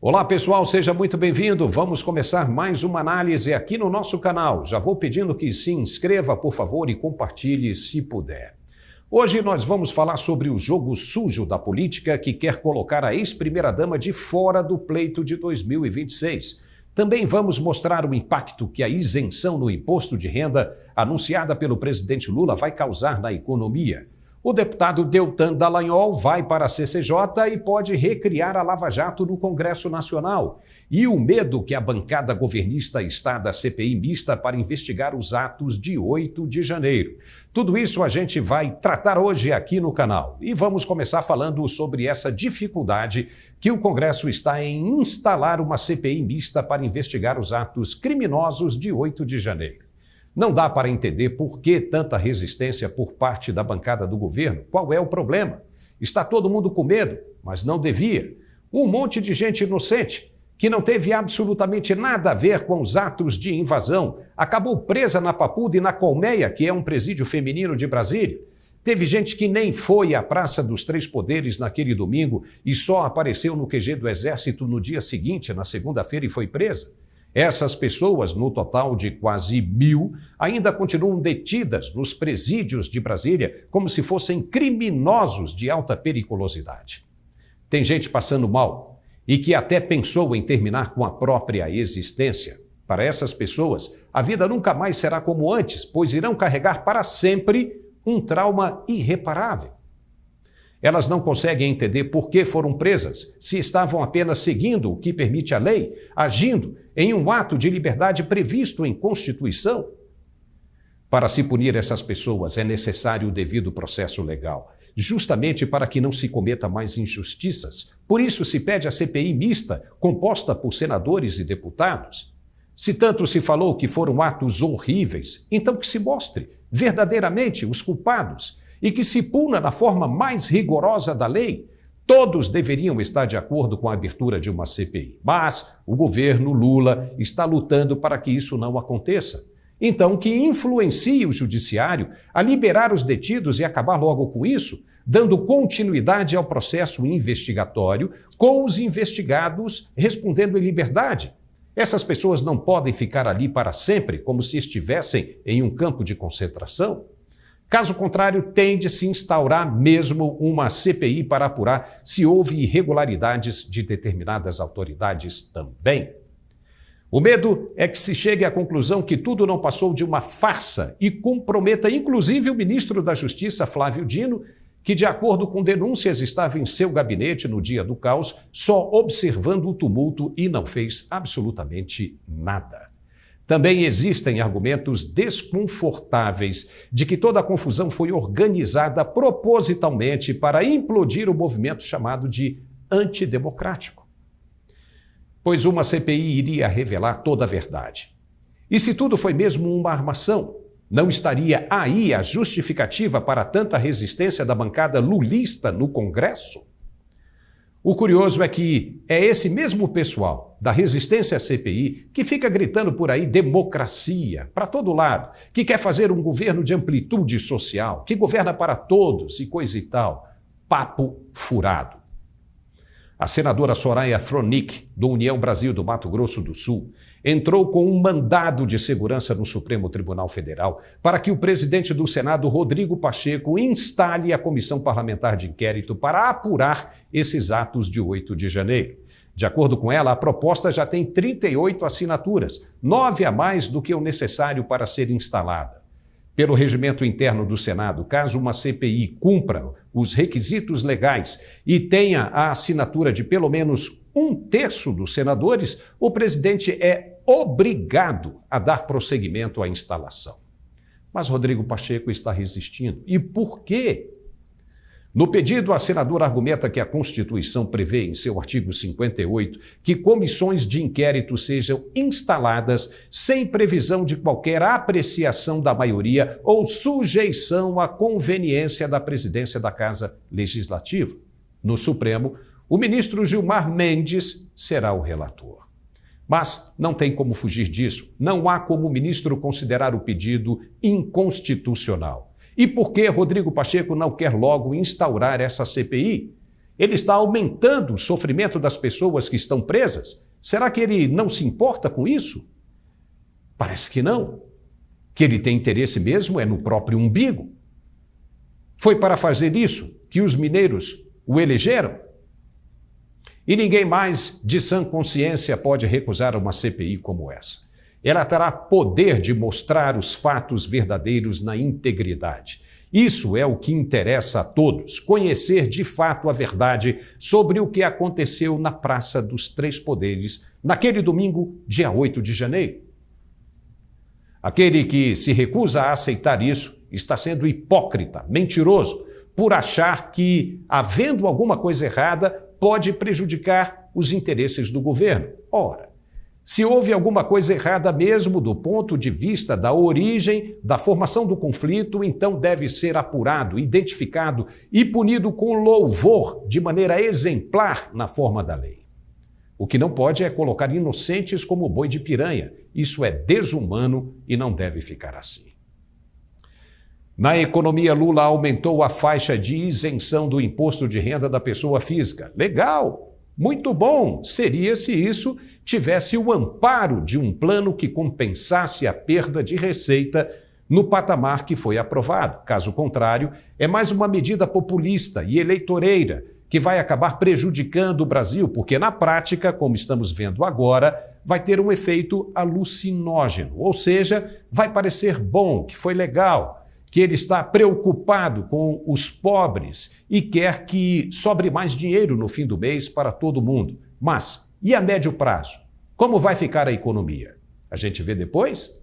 Olá pessoal, seja muito bem-vindo. Vamos começar mais uma análise aqui no nosso canal. Já vou pedindo que se inscreva, por favor, e compartilhe se puder. Hoje nós vamos falar sobre o jogo sujo da política que quer colocar a ex-primeira-dama de fora do pleito de 2026. Também vamos mostrar o impacto que a isenção no imposto de renda anunciada pelo presidente Lula vai causar na economia. O deputado Deltan Dallagnol vai para a CCJ e pode recriar a Lava Jato no Congresso Nacional. E o medo que a bancada governista está da CPI mista para investigar os atos de 8 de janeiro. Tudo isso a gente vai tratar hoje aqui no canal. E vamos começar falando sobre essa dificuldade que o Congresso está em instalar uma CPI mista para investigar os atos criminosos de 8 de janeiro. Não dá para entender por que tanta resistência por parte da bancada do governo. Qual é o problema? Está todo mundo com medo, mas não devia. Um monte de gente inocente, que não teve absolutamente nada a ver com os atos de invasão, acabou presa na Papuda e na Colmeia, que é um presídio feminino de Brasília. Teve gente que nem foi à Praça dos Três Poderes naquele domingo e só apareceu no QG do Exército no dia seguinte, na segunda-feira, e foi presa. Essas pessoas, no total de quase 1.000, ainda continuam detidas nos presídios de Brasília como se fossem criminosos de alta periculosidade. Tem gente passando mal e que até pensou em terminar com a própria existência. Para essas pessoas, a vida nunca mais será como antes, pois irão carregar para sempre um trauma irreparável. Elas não conseguem entender por que foram presas, se estavam apenas seguindo o que permite a lei, agindo em um ato de liberdade previsto em Constituição. Para se punir essas pessoas é necessário o devido processo legal, justamente para que não se cometa mais injustiças. Por isso se pede a CPI mista, composta por senadores e deputados. Se tanto se falou que foram atos horríveis, então que se mostre verdadeiramente os culpados e que se puna da forma mais rigorosa da lei. Todos deveriam estar de acordo com a abertura de uma CPI, mas o governo Lula está lutando para que isso não aconteça. Então, que influencie o judiciário a liberar os detidos e acabar logo com isso, dando continuidade ao processo investigatório, com os investigados respondendo em liberdade. Essas pessoas não podem ficar ali para sempre, como se estivessem em um campo de concentração. Caso contrário, tem de se instaurar mesmo uma CPI para apurar se houve irregularidades de determinadas autoridades também. O medo é que se chegue à conclusão que tudo não passou de uma farsa e comprometa inclusive o ministro da Justiça, Flávio Dino, que, de acordo com denúncias, estava em seu gabinete no dia do caos, só observando o tumulto e não fez absolutamente nada. Também existem argumentos desconfortáveis de que toda a confusão foi organizada propositalmente para implodir o movimento chamado de antidemocrático. Pois uma CPI iria revelar toda a verdade. E se tudo foi mesmo uma armação, não estaria aí a justificativa para tanta resistência da bancada lulista no Congresso? O curioso é que é esse mesmo pessoal da resistência à CPI que fica gritando por aí democracia para todo lado, que quer fazer um governo de amplitude social, que governa para todos e coisa e tal. Papo furado. A senadora Soraya Tronic, do União Brasil do Mato Grosso do Sul, entrou com um mandado de segurança no Supremo Tribunal Federal para que o presidente do Senado, Rodrigo Pacheco, instale a Comissão Parlamentar de Inquérito para apurar esses atos de 8 de janeiro. De acordo com ela, a proposta já tem 38 assinaturas, 9 a mais do que o necessário para ser instalada. Pelo regimento interno do Senado, caso uma CPI cumpra os requisitos legais e tenha a assinatura de pelo menos 1/3 dos senadores, o presidente é obrigado a dar prosseguimento à instalação. Mas Rodrigo Pacheco está resistindo. E por quê? No pedido, a senadora argumenta que a Constituição prevê, em seu artigo 58, que comissões de inquérito sejam instaladas sem previsão de qualquer apreciação da maioria ou sujeição à conveniência da presidência da Casa Legislativa. No Supremo, o ministro Gilmar Mendes será o relator. Mas não tem como fugir disso. Não há como o ministro considerar o pedido inconstitucional. E por que Rodrigo Pacheco não quer logo instaurar essa CPI? Ele está aumentando o sofrimento das pessoas que estão presas? Será que ele não se importa com isso? Parece que não. Que ele tem interesse mesmo é no próprio umbigo. Foi para fazer isso que os mineiros o elegeram? E ninguém mais de sã consciência pode recusar uma CPI como essa. Ela terá poder de mostrar os fatos verdadeiros na integridade. Isso é o que interessa a todos, conhecer de fato a verdade sobre o que aconteceu na Praça dos Três Poderes, naquele domingo, dia 8 de janeiro. Aquele que se recusa a aceitar isso está sendo hipócrita, mentiroso, por achar que, havendo alguma coisa errada, pode prejudicar os interesses do governo. Ora, se houve alguma coisa errada mesmo do ponto de vista da origem, da formação do conflito, então deve ser apurado, identificado e punido com louvor, de maneira exemplar na forma da lei. O que não pode é colocar inocentes como boi de piranha. Isso é desumano e não deve ficar assim. Na economia, Lula aumentou a faixa de isenção do imposto de renda da pessoa física. Legal! Muito bom seria se isso tivesse o amparo de um plano que compensasse a perda de receita no patamar que foi aprovado. Caso contrário, é mais uma medida populista e eleitoreira que vai acabar prejudicando o Brasil, porque na prática, como estamos vendo agora, vai ter um efeito alucinógeno, ou seja, vai parecer bom, que foi legal, que ele está preocupado com os pobres e quer que sobre mais dinheiro no fim do mês para todo mundo. Mas, e a médio prazo? Como vai ficar a economia? A gente vê depois?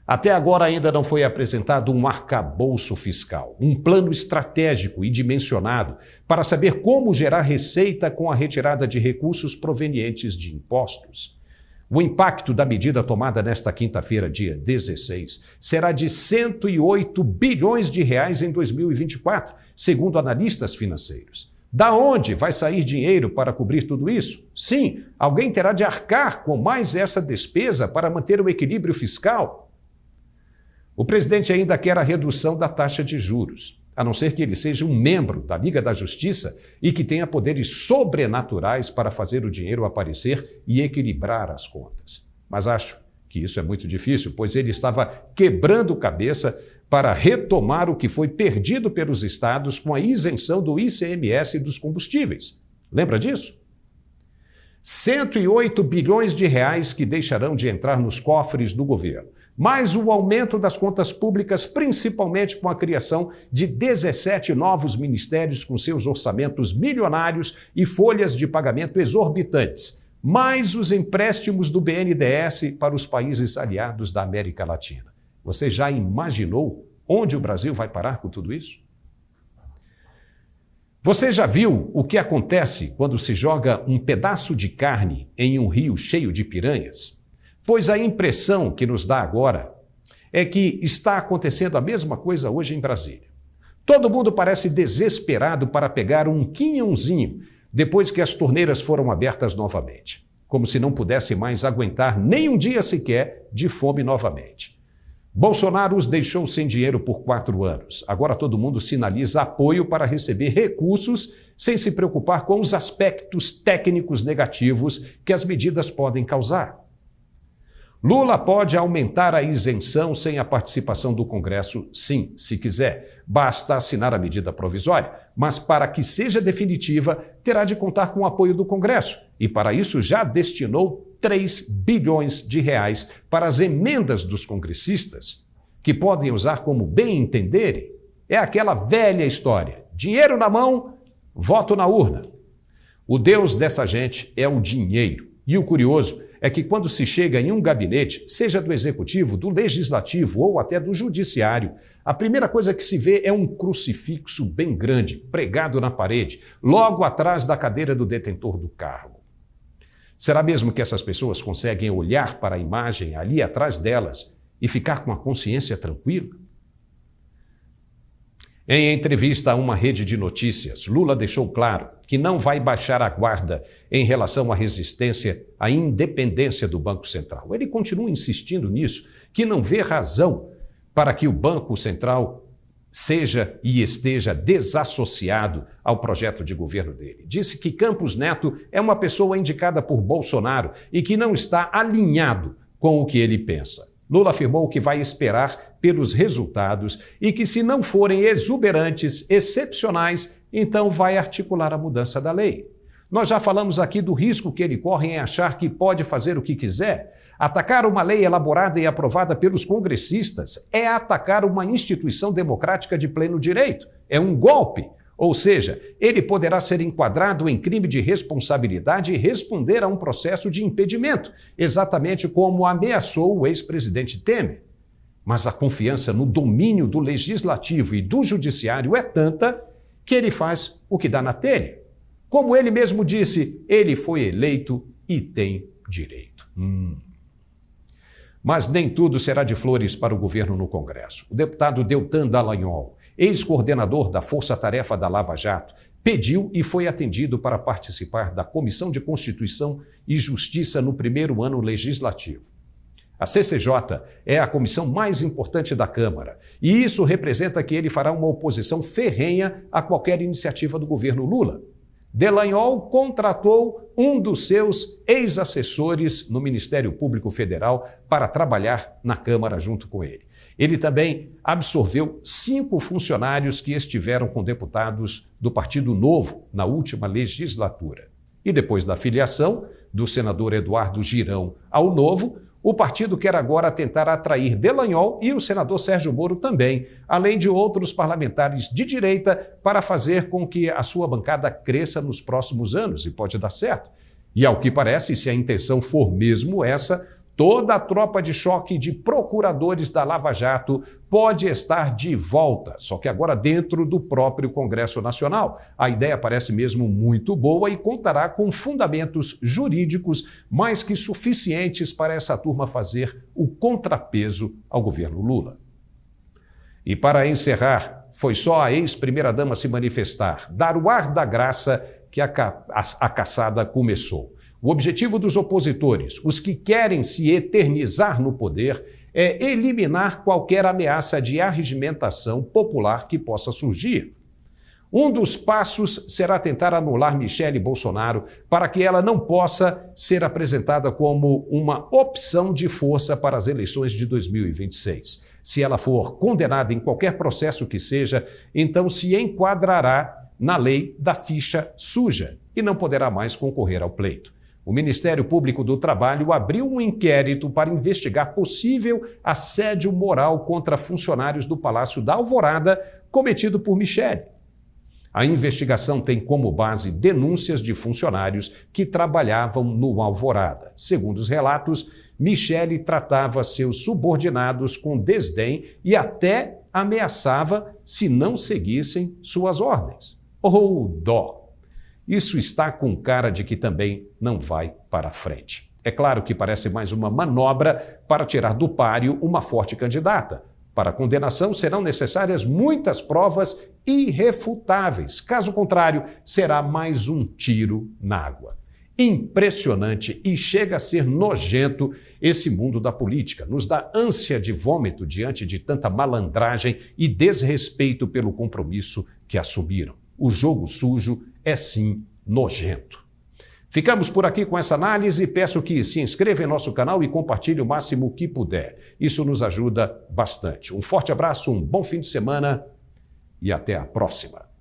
Até agora ainda não foi apresentado um arcabouço fiscal, um plano estratégico e dimensionado para saber como gerar receita com a retirada de recursos provenientes de impostos. O impacto da medida tomada nesta quinta-feira, dia 16, será de 108 bilhões de reais em 2024, segundo analistas financeiros. Da onde vai sair dinheiro para cobrir tudo isso? Sim, alguém terá de arcar com mais essa despesa para manter o equilíbrio fiscal. O presidente ainda quer a redução da taxa de juros, a não ser que ele seja um membro da Liga da Justiça e que tenha poderes sobrenaturais para fazer o dinheiro aparecer e equilibrar as contas. Mas acho que isso é muito difícil, pois ele estava quebrando cabeça para retomar o que foi perdido pelos estados com a isenção do ICMS dos combustíveis. Lembra disso? 108 bilhões de reais que deixarão de entrar nos cofres do governo, mais o aumento das contas públicas, principalmente com a criação de 17 novos ministérios com seus orçamentos milionários e folhas de pagamento exorbitantes, mais os empréstimos do BNDES para os países aliados da América Latina. Você já imaginou onde o Brasil vai parar com tudo isso? Você já viu o que acontece quando se joga um pedaço de carne em um rio cheio de piranhas? Pois a impressão que nos dá agora é que está acontecendo a mesma coisa hoje em Brasília. Todo mundo parece desesperado para pegar um quinhãozinho depois que as torneiras foram abertas novamente, como se não pudesse mais aguentar nem um dia sequer de fome novamente. Bolsonaro os deixou sem dinheiro por 4 anos. Agora todo mundo sinaliza apoio para receber recursos sem se preocupar com os aspectos técnicos negativos que as medidas podem causar. Lula pode aumentar a isenção sem a participação do Congresso, sim, se quiser. Basta assinar a medida provisória, mas para que seja definitiva, terá de contar com o apoio do Congresso. E para isso já destinou 3 bilhões de reais para as emendas dos congressistas, que podem usar como bem entenderem. É aquela velha história: dinheiro na mão, voto na urna. O Deus dessa gente é o dinheiro. E o curioso é que quando se chega em um gabinete, seja do executivo, do legislativo ou até do judiciário, a primeira coisa que se vê é um crucifixo bem grande, pregado na parede, logo atrás da cadeira do detentor do cargo. Será mesmo que essas pessoas conseguem olhar para a imagem ali atrás delas e ficar com a consciência tranquila? Em entrevista a uma rede de notícias, Lula deixou claro que não vai baixar a guarda em relação à resistência à independência do Banco Central. Ele continua insistindo nisso, que não vê razão para que o Banco Central seja e esteja desassociado ao projeto de governo dele. Disse que Campos Neto é uma pessoa indicada por Bolsonaro e que não está alinhado com o que ele pensa. Lula afirmou que vai esperar pelos resultados e que, se não forem exuberantes, excepcionais, então vai articular a mudança da lei. Nós já falamos aqui do risco que ele corre em achar que pode fazer o que quiser. Atacar uma lei elaborada e aprovada pelos congressistas é atacar uma instituição democrática de pleno direito. É um golpe. Ou seja, ele poderá ser enquadrado em crime de responsabilidade e responder a um processo de impedimento, exatamente como ameaçou o ex-presidente Temer. Mas a confiança no domínio do legislativo e do judiciário é tanta que ele faz o que dá na telha. Como ele mesmo disse, ele foi eleito e tem direito. Mas nem tudo será de flores para o governo no Congresso. O deputado Deltan Dallagnol, ex-coordenador da Força Tarefa da Lava Jato, pediu e foi atendido para participar da Comissão de Constituição e Justiça no primeiro ano legislativo. A CCJ é a comissão mais importante da Câmara e isso representa que ele fará uma oposição ferrenha a qualquer iniciativa do governo Lula. Dallagnol contratou um dos seus ex-assessores no Ministério Público Federal para trabalhar na Câmara junto com ele. Ele também absorveu 5 funcionários que estiveram com deputados do Partido Novo na última legislatura. E depois da filiação do senador Eduardo Girão ao Novo, o partido quer agora tentar atrair Dallagnol e o senador Sérgio Moro também, além de outros parlamentares de direita, para fazer com que a sua bancada cresça nos próximos anos, e pode dar certo. E ao que parece, se a intenção for mesmo essa, toda a tropa de choque de procuradores da Lava Jato pode estar de volta, só que agora dentro do próprio Congresso Nacional. A ideia parece mesmo muito boa e contará com fundamentos jurídicos mais que suficientes para essa turma fazer o contrapeso ao governo Lula. E para encerrar, foi só a ex-primeira-dama se manifestar, dar o ar da graça que a caçada começou. O objetivo dos opositores, os que querem se eternizar no poder, é eliminar qualquer ameaça de arregimentação popular que possa surgir. Um dos passos será tentar anular Michele Bolsonaro para que ela não possa ser apresentada como uma opção de força para as eleições de 2026. Se ela for condenada em qualquer processo que seja, então se enquadrará na lei da ficha suja e não poderá mais concorrer ao pleito. O Ministério Público do Trabalho abriu um inquérito para investigar possível assédio moral contra funcionários do Palácio da Alvorada cometido por Michele. A investigação tem como base denúncias de funcionários que trabalhavam no Alvorada. Segundo os relatos, Michele tratava seus subordinados com desdém e até ameaçava se não seguissem suas ordens. Oh, dó! Isso está com cara de que também não vai para frente. É claro que parece mais uma manobra para tirar do páreo uma forte candidata. Para a condenação serão necessárias muitas provas irrefutáveis. Caso contrário, será mais um tiro na água. Impressionante e chega a ser nojento esse mundo da política. Nos dá ânsia de vômito diante de tanta malandragem e desrespeito pelo compromisso que assumiram. O jogo sujo é sim nojento. Ficamos por aqui com essa análise. Peço que se inscreva em nosso canal e compartilhe o máximo que puder. Isso nos ajuda bastante. Um forte abraço, um bom fim de semana e até a próxima.